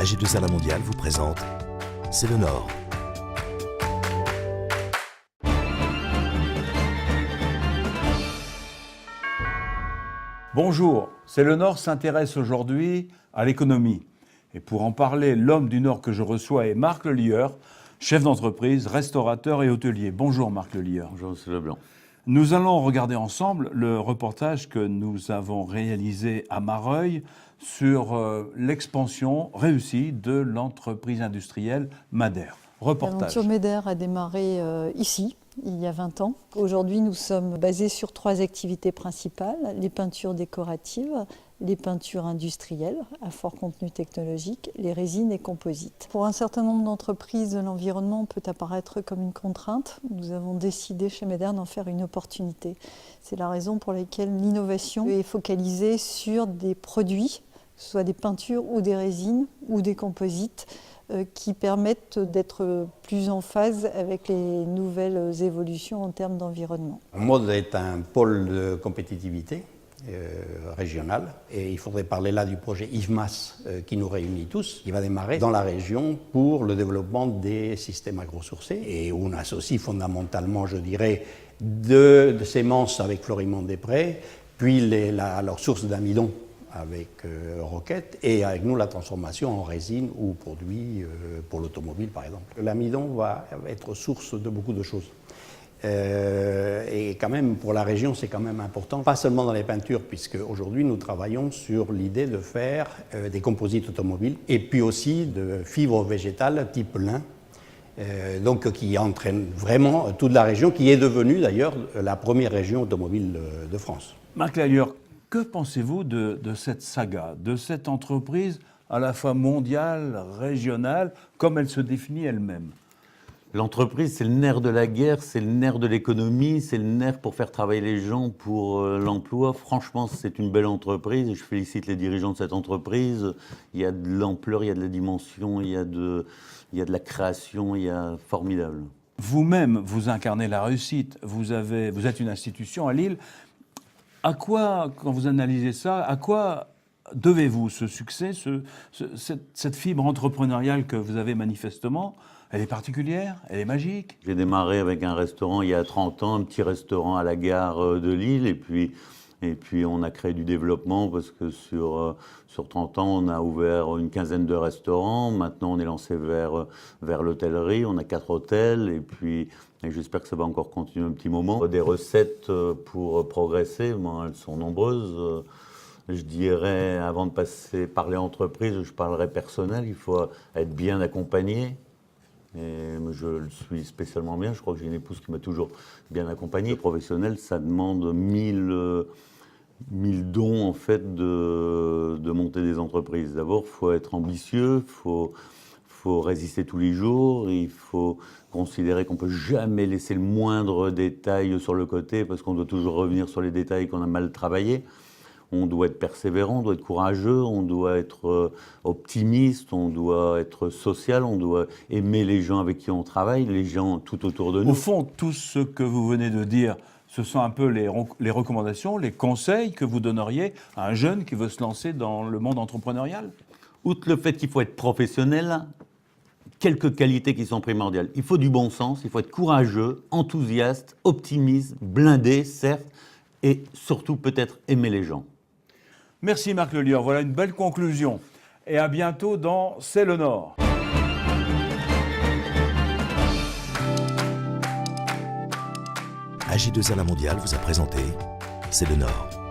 AG2R La Mondiale vous présente C'est le Nord. Bonjour, C'est le Nord s'intéresse aujourd'hui à l'économie. Et pour en parler, l'homme du Nord que je reçois est Marc Lelieur, chef d'entreprise, restaurateur et hôtelier. Bonjour Marc Lelieur. Bonjour M. Leblanc. Nous allons regarder ensemble le reportage que nous avons réalisé à Mareuil sur l'expansion réussie de l'entreprise industrielle Madère. Reportage. L'aventure Madère a démarré ici, il y a 20 ans. Aujourd'hui, nous sommes basés sur 3 activités principales, les peintures décoratives, les peintures industrielles à fort contenu technologique, les résines et composites. Pour un certain nombre d'entreprises, l'environnement peut apparaître comme une contrainte. Nous avons décidé chez Madère d'en faire une opportunité. C'est la raison pour laquelle l'innovation est focalisée sur des produits, que ce soit des peintures ou des résines ou des composites, qui permettent d'être plus en phase avec les nouvelles évolutions en termes d'environnement. Maud est un pôle de compétitivité régional et il faudrait parler là du projet IFMAS qui nous réunit tous, qui va démarrer dans la région pour le développement des systèmes agrosourcés et où on associe fondamentalement, je dirais, de semences avec Florimond-Després, puis leur source d'amidon avec Roquette et avec nous la transformation en résine ou produit pour l'automobile par exemple. L'amidon va être source de beaucoup de choses. Et quand même pour la région c'est quand même important, pas seulement dans les peintures puisque aujourd'hui nous travaillons sur l'idée de faire des composites automobiles et puis aussi de fibres végétales type lin, donc qui entraîne vraiment toute la région qui est devenue d'ailleurs la première région automobile de France. Marc Lelieur, que pensez-vous de cette saga, de cette entreprise à la fois mondiale, régionale, comme elle se définit elle-même ? L'entreprise, c'est le nerf de la guerre, c'est le nerf de l'économie, c'est le nerf pour faire travailler les gens, pour l'emploi. Franchement, c'est une belle entreprise et je félicite les dirigeants de cette entreprise. Il y a de l'ampleur, il y a de la dimension, il y a de la création, il y a formidable. Vous-même, vous incarnez la réussite. Vous êtes une institution à Lille. À quoi, quand vous analysez ça, à quoi devez-vous ce succès, cette fibre entrepreneuriale que vous avez manifestement? Elle est particulière, elle est magique. J'ai démarré avec un restaurant il y a 30 ans, un petit restaurant à la gare de Lille, et puis on a créé du développement parce que sur 30 ans, on a ouvert une quinzaine de restaurants. Maintenant, on est lancé vers l'hôtellerie, on a 4 hôtels, et j'espère que ça va encore continuer un petit moment. Des recettes pour progresser, bon, elles sont nombreuses. Je dirais, avant de parler entreprise, je parlerai personnel, il faut être bien accompagné. Et je le suis spécialement bien, je crois que j'ai une épouse qui m'a toujours bien accompagné. Professionnel, ça demande 1000 dons en fait de monter des entreprises. D'abord, il faut être ambitieux, il faut résister tous les jours, il faut considérer qu'on ne peut jamais laisser le moindre détail sur le côté parce qu'on doit toujours revenir sur les détails qu'on a mal travaillés. On doit être persévérant, on doit être courageux, on doit être optimiste, on doit être social, on doit aimer les gens avec qui on travaille, les gens tout autour de nous. Au fond, tout ce que vous venez de dire, ce sont un peu les recommandations, les conseils que vous donneriez à un jeune qui veut se lancer dans le monde entrepreneurial? Outre le fait qu'il faut être professionnel, quelques qualités qui sont primordiales. Il faut du bon sens, il faut être courageux, enthousiaste, optimiste, blindé, certes, et surtout peut-être aimer les gens. Merci Marc Lelieur, voilà une belle conclusion. Et à bientôt dans C'est le Nord. AG2R La Mondiale vous a présenté C'est le Nord.